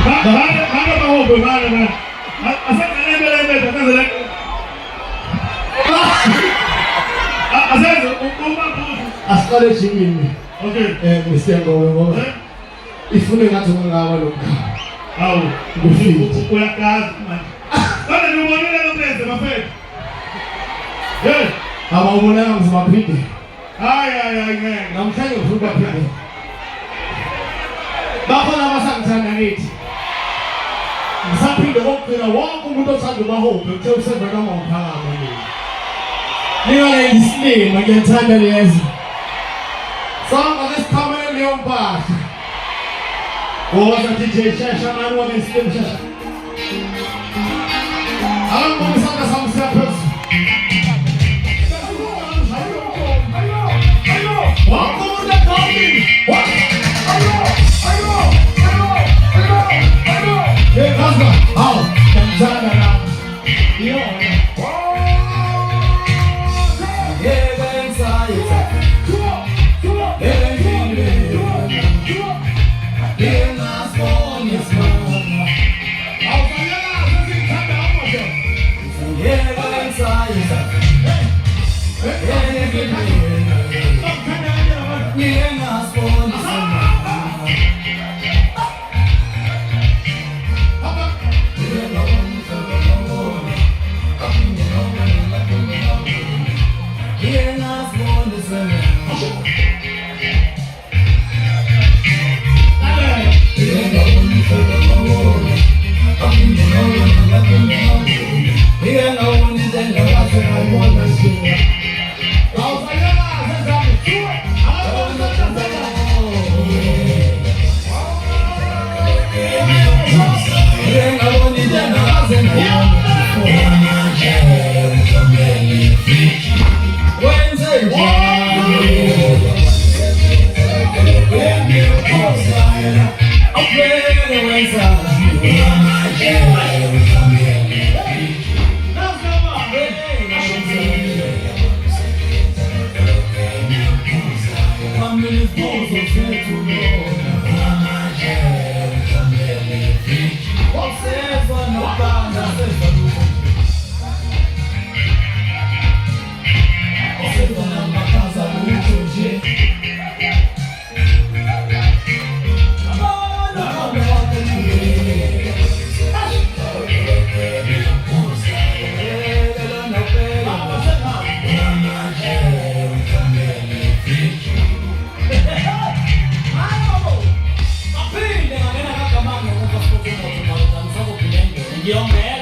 Bahubhe bana. Asante lebe takaza. Asante ukuma kuthi. Asiqale jingini. Okay. Ngisengo ngoba. Ifune ngathi ngingaba lokho. Hawu, ngifike. Uyakazi manje. Kodwa ngibonile lo mlenze bafethu. Hey, awubona ngizobaphinde. Hayi ngeke. Namhlanje ngifuna baphinde. Bakhona abasangithanda ngithi. Ngisaphinde kokugcina wonke umuntu othanda uBahubhe uthe usevela ngomphakamo nje. Ningale isilima ngiyethanda lezi. Sonke lesikhamele leyo mpahla. Woza DJ Shasha mani wamesilima Shasha. Alangoma sanga samsia phezu. Wonke umuntu ekhawini. Hey, husband, how? Tanzania now. You Yo, man.